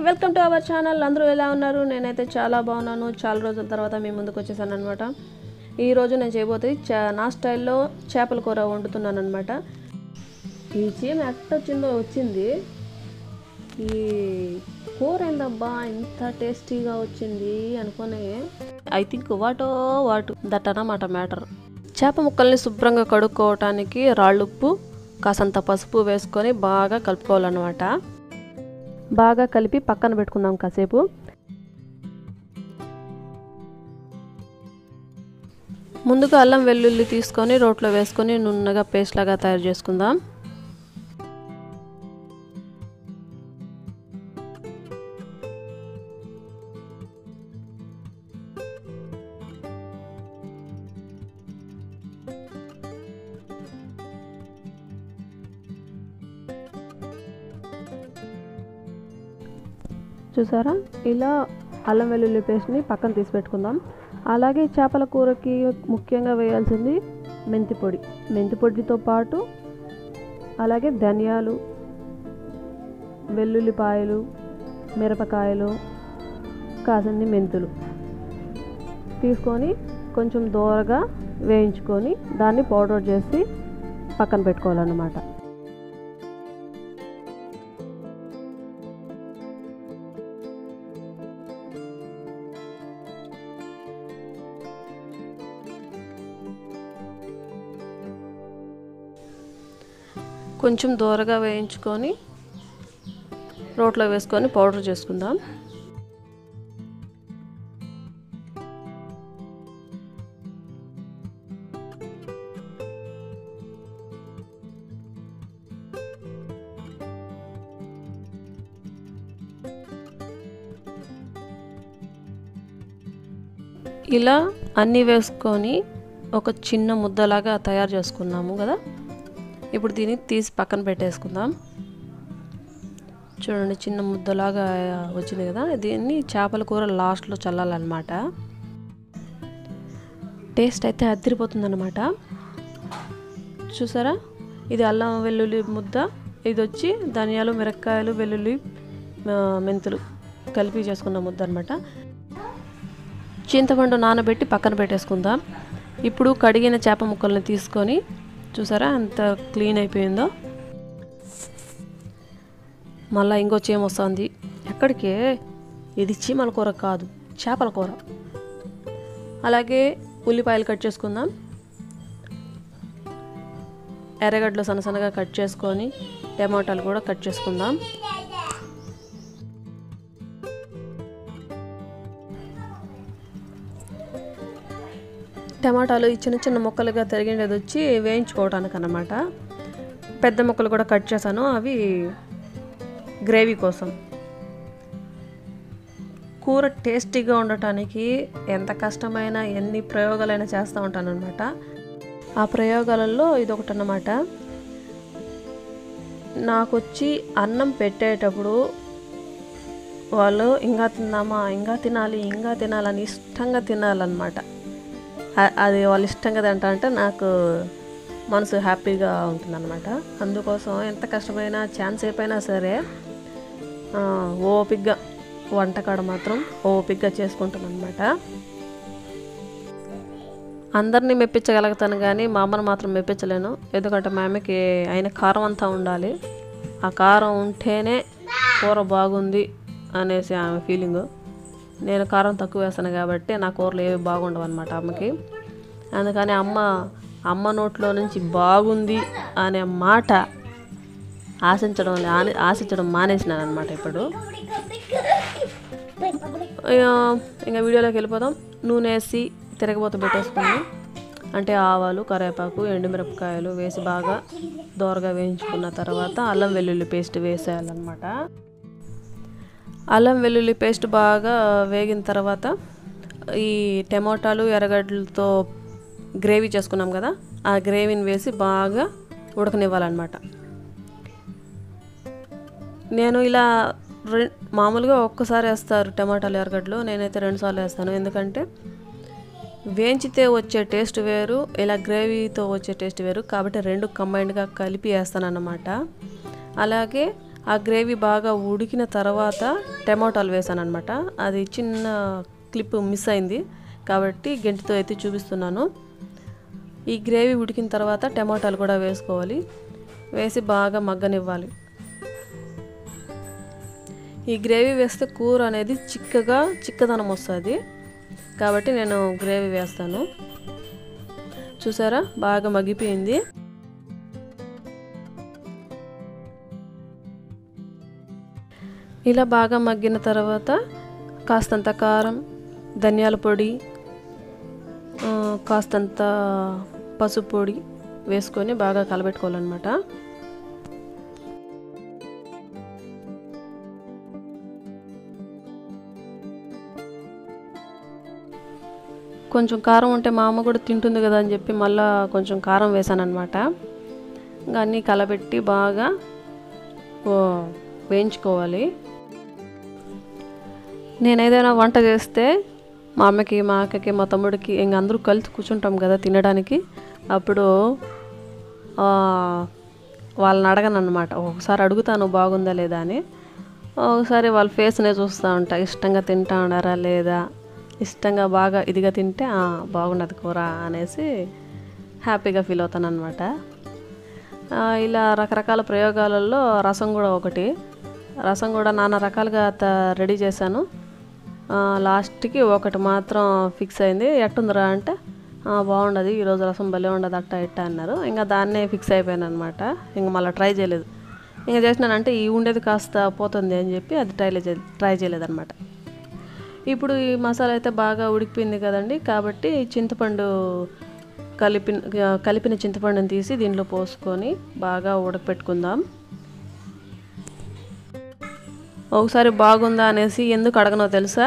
Welcome to our channel. అందరూ ఎలా ఉన్నారు? నేనైతే చాలా బాగున్నాను. చాలా రోజుల తర్వాత మీ ముందుకు వచ్చేసాను అనమాట. ఈరోజు నేను చేయబోతుంది నా స్టైల్లో చేపల కూర వండుతున్నాను అనమాట. ఈ చీమ ఎట్టొచ్చిందో వచ్చింది. ఈ కూర ఏందబ్బా ఇంత టేస్టీగా వచ్చింది అనుకుని ఐ థింక్ వాట్ దట్ అన్నమాట మ్యాటర్. చేప ముక్కల్ని శుభ్రంగా కడుక్కోవటానికి రాళ్ళుప్పు కాసంత పసుపు వేసుకొని బాగా కలుపుకోవాలన్నమాట. బాగా కలిపి పక్కన పెట్టుకుందాం కాసేపు. ముందుగా అల్లం వెల్లుల్లి తీసుకొని రోట్లో వేసుకొని నున్నగా పేస్ట్ లాగా తయారు చేసుకుందాం. చూసారా, ఇలా అల్లం వెల్లుల్లి పేస్ట్ని పక్కన తీసి పెట్టుకుందాం. అలాగే చేపల కూరకి ముఖ్యంగా వేయాల్సింది మెంతి పొడి. మెంతి పొడితో పాటు అలాగే ధనియాలు, వెల్లుల్లిపాయలు, మిరపకాయలు, కాసన్ని మెంతులు తీసుకొని కొంచెం దోరగా వేయించుకొని దాన్ని పౌడర్ చేసి పక్కన పెట్టుకోవాలన్నమాట. కొంచెం దోరగా వేయించుకొని రోట్లో వేసుకొని పౌడర్ చేసుకుందాం. ఇలా అన్నీ వేసుకొని ఒక చిన్న ముద్దలాగా తయారు చేసుకున్నాము కదా. ఇప్పుడు దీన్ని తీసి పక్కన పెట్టేసుకుందాం. చూడండి, చిన్న ముద్దలాగా వచ్చింది కదా. దీన్ని చేపల కూర లాస్ట్లో చల్లాలన్నమాట. టేస్ట్ అయితే అదిరిపోతుందన్నమాట. చూసారా, ఇది అల్లం వెల్లుల్లి ముద్ద, ఇది వచ్చి ధనియాలు, మిరపకాయలు, వెల్లుల్లి, మెంతులు కలిపి చేసుకున్న ముద్ద అనమాట. చింతపండు నానబెట్టి పక్కన పెట్టేసుకుందాం. ఇప్పుడు కడిగిన చేప ముక్కల్ని తీసుకొని చూసారా ఎంత క్లీన్ అయిపోయిందో. మళ్ళీ ఇంకో చీమ వస్తుంది. ఎక్కడికే, ఇది చీమల కూర కాదు, చేపల కూర. అలాగే ఉల్లిపాయలు కట్ చేసుకుందాం. ఎర్రగడ్డలు సన్నసన్నగా కట్ చేసుకొని టమాటాలు కూడా కట్ చేసుకుందాం. టమాటాలు ఈ చిన్న చిన్న ముక్కలుగా తరిగేది వచ్చి వేయించుకోవడానికి అన్నమాట. పెద్ద ముక్కలు కూడా కట్ చేశాను, అవి గ్రేవీ కోసం. కూర టేస్టీగా ఉండటానికి ఎంత కష్టమైనా ఎన్ని ప్రయోగాలైనా చేస్తూ ఉంటాను అనమాట. ఆ ప్రయోగాలలో ఇదొకటి అన్నమాట. నాకు వచ్చి అన్నం పెట్టేటప్పుడు వాళ్ళు ఇంకా తిందామా, ఇంకా తినాలని ఇష్టంగా తినాలన్నమాట. అది వాళ్ళు ఇష్టంగా తింటా అంటే నాకు మనసు హ్యాపీగా ఉంటుందన్నమాట. అందుకోసం ఎంత కష్టమైనా ఛాన్స్ అయిపోయినా సరే ఓపిగ్గా వంటకాడ మాత్రం ఓపిగ్గా చేసుకుంటాను అనమాట. అందరినీ మెప్పించగలుగుతాను కానీ మా అమ్మను మాత్రం మెప్పించలేను. ఎందుకంటే మా అమ్మకి అయిన కారం అంతా ఉండాలి. ఆ కారం ఉంటేనే కూర బాగుంది అనేసి ఆమె ఫీలింగు. నేను కారం తక్కువ వేస్తాను కాబట్టి నా కూరలు ఏవి బాగుండవు అనమాట అమ్మకి. అందుకని అమ్మ నోట్లో నుంచి బాగుంది అనే మాట ఆశించడం మానేసినాను అనమాట. ఇప్పుడు ఇంకా వీడియోలోకి వెళ్ళిపోదాం. నూనె వేసి తిరగబోత పెట్టేసుకుని, అంటే ఆవాలు, కరివేపాకు, ఎండుమిరపకాయలు వేసి బాగా దోరగా వేయించుకున్న తర్వాత అల్లం వెల్లుల్లి పేస్ట్ వేసేయాలన్నమాట. అల్లం వెల్లుల్లి పేస్ట్ బాగా వేగిన తర్వాత ఈ టమాటాలు, ఎర్రగడ్డలతో గ్రేవీ చేసుకున్నాం కదా, ఆ గ్రేవీని వేసి బాగా ఉడకనివ్వాలన్నమాట. నేను ఇలా మామూలుగా ఒక్కసారి వేస్తారు టమాటాలు, ఎర్రగడ్డలు. నేనైతే 2 సార్లు వేస్తాను. ఎందుకంటే వేయించితే వచ్చే టేస్ట్ వేరు, ఇలా గ్రేవీతో వచ్చే టేస్ట్ వేరు. కాబట్టి 2 కంబైన్డ్గా కలిపి వేస్తాను అన్నమాట. అలాగే ఆ గ్రేవీ బాగా ఉడికిన తర్వాత టమాటాలు వేసాను అనమాట. అది చిన్న క్లిప్ మిస్ అయింది కాబట్టి గెంటితో అయితే చూపిస్తున్నాను. ఈ గ్రేవీ ఉడికిన తర్వాత టమాటాలు కూడా వేసుకోవాలి. వేసి బాగా మగ్గనివ్వాలి. ఈ గ్రేవీ వేస్తే కూర అనేది చిక్కదనం వస్తుంది కాబట్టి నేను గ్రేవీ వేస్తాను. చూసారా బాగా మగ్గిపోయింది. ఇలా బాగా మగ్గిన తర్వాత కాస్తంత కారం, ధనియాల పొడి, కాస్తంత పసుపు పొడి వేసుకొని బాగా కలబెట్టుకోవాలన్నమాట. కొంచెం కారం ఉంటే మా అమ్మ కూడా తింటుంది కదా అని చెప్పి మళ్ళీ కొంచెం కారం వేసాను అనమాట. ఇంకా అన్నీ కలబెట్టి బాగా వేయించుకోవాలి. నేను ఏదైనా వంట చేస్తే మా అమ్మకి, మా అక్కకి, మా తమ్ముడికి ఇంక అందరూ కలిసి కూర్చుంటాం కదా తినడానికి. అప్పుడు వాళ్ళని అడగను అనమాట. ఒకసారి అడుగుతాను బాగుందా లేదా అని. ఒకసారి వాళ్ళ ఫేస్నే చూస్తూ ఉంటా, ఇష్టంగా తింటా ఉన్నారా లేదా, ఇష్టంగా బాగా ఇదిగా తింటే బాగున్నది కూర అనేసి హ్యాపీగా ఫీల్ అవుతాను అనమాట. ఇలా రకరకాల ప్రయోగాలలో రసం కూడా ఒకటి. రసం కూడా నానా రకాలుగా రెడీ చేశాను. లాస్ట్కి ఒకటి మాత్రం ఫిక్స్ అయింది. ఎట్టుందిరా అంటే బాగుండదు, ఈరోజు రసం భలే ఉండదు అట్ట ఇట్ట అన్నారు. ఇంకా దాన్నే ఫిక్స్ అయిపోయాను అనమాట. ఇంకా మళ్ళీ ట్రై చేయలేదు. ఇంకా చేసినానంటే ఈ ఉండేది కాస్త పోతుంది అని చెప్పి అది ట్రై చేయలేదన్నమాట. ఇప్పుడు ఈ మసాలా అయితే బాగా ఉడికిపోయింది కదండి. కాబట్టి చింతపండు కలిపిన చింతపండుని తీసి దీంట్లో పోసుకొని బాగా ఉడకపెట్టుకుందాం. ఒకసారి బాగుందా అనేసి ఎందుకు అడగనో తెలుసా?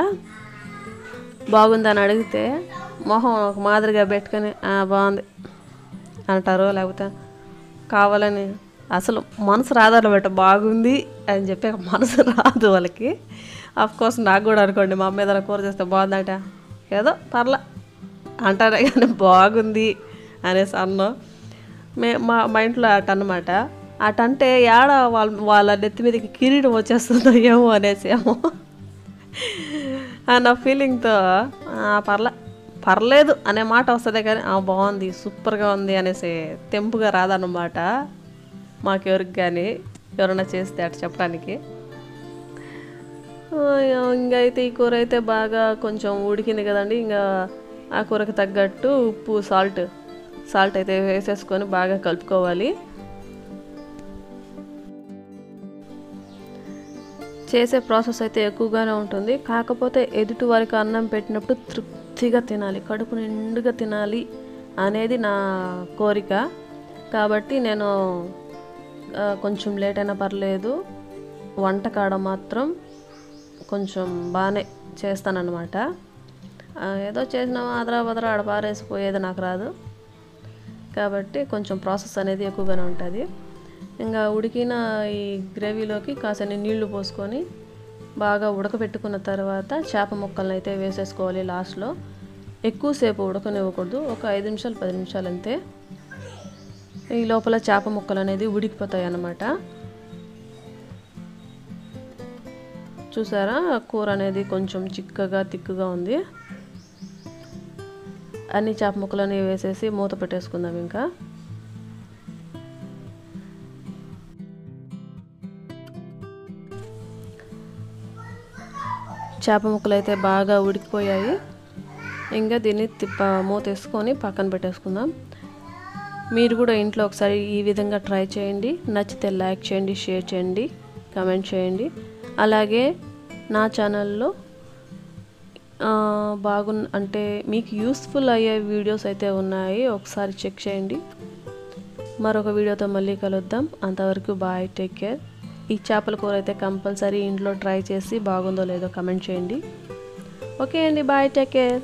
బాగుందా అని అడిగితే మొహం ఒక మాదిరిగా పెట్టుకొని బాగుంది అంటారు. లేకపోతే కావాలని అసలు మనసు రాదన్నమాట. బాగుంది అని చెప్పి మనసు రాదు వాళ్ళకి. కోర్స్ నాకు కూడా అనుకోండి, మా అమ్మ ఏదైనా కూర చేస్తే బాగుందట ఏదో పర్లా అంటారే కానీ బాగుంది అనేసి అన్నాం. మా ఇంట్లో అట అన్నమాట. అటంటే ఏడ వాళ్ళ నెత్తి మీదకి కిరీటం వచ్చేస్తుందో ఏమో అనేసి ఏమో నా ఫీలింగ్తో పర్లేదు అనే మాట వస్తుంది కానీ బాగుంది, సూపర్గా ఉంది అనేసి తెంపుగా రాదన్నమాట మాకెవరికి కానీ, ఎవరైనా చేస్తే అటు చెప్పడానికి. ఇంకా అయితే ఈ కూర అయితే బాగా కొంచెం ఉడికింది కదండి. ఇంకా ఆ కూరకు తగ్గట్టు ఉప్పు, సాల్ట్ అయితే వేసేసుకొని బాగా కలుపుకోవాలి. చేసే ప్రాసెస్ అయితే ఎక్కువగానే ఉంటుంది. కాకపోతే ఎదుటి వారికి అన్నం పెట్టినప్పుడు తృప్తిగా తినాలి, కడుపు నిండుగా తినాలి అనేది నా కోరిక. కాబట్టి నేను కొంచెం లేట్ అయినా పర్లేదు, వంటకాడ మాత్రం కొంచెం బాగానే చేస్తానన్నమాట. ఏదో చేసినామా అదరా ఆడ పారేసిపోయేది నాకు రాదు. కాబట్టి కొంచెం ప్రాసెస్ అనేది ఎక్కువగానే ఉంటుంది. ఇంకా ఉడికిన ఈ గ్రేవీలోకి కాసేపు నీళ్లు పోసుకొని బాగా ఉడకబెట్టుకున్న తర్వాత చేప ముక్కలను అయితే వేసేసుకోవాలి లాస్ట్లో. ఎక్కువసేపు ఉడకనివ్వకూడదు, ఒక 5 నిమిషాలు 10 నిమిషాలు అంతే. ఈ లోపల చేప ముక్కలు అనేది ఉడికిపోతాయి అన్నమాట. చూసారా కూర అనేది కొంచెం తిక్కుగా ఉంది. అన్ని చేప ముక్కలని వేసేసి మూత పెట్టేసుకుందాం. ఇంకా చేప ముక్కలు అయితే బాగా ఉడికిపోయాయి. ఇంకా దీన్ని మూత వేసుకొని పక్కన పెట్టేసుకుందాం. మీరు కూడా ఇంట్లో ఒకసారి ఈ విధంగా ట్రై చేయండి. నచ్చితే లైక్ చేయండి, షేర్ చేయండి, కామెంట్ చేయండి. అలాగే నా ఛానల్లో అంటే మీకు యూస్ఫుల్ అయ్యే వీడియోస్ అయితే ఉన్నాయి, ఒకసారి చెక్ చేయండి. మరొక వీడియోతో మళ్ళీ కలుద్దాం. అంతవరకు బాయ్, టేక్ కేర్. ఈ చేపల కూర అయితే కంపల్సరీ ఇంట్లో ట్రై చేసి బాగుందో లేదో కామెంట్ చేయండి. ఓకే అండి, బాయ్, టేక్ కేర్.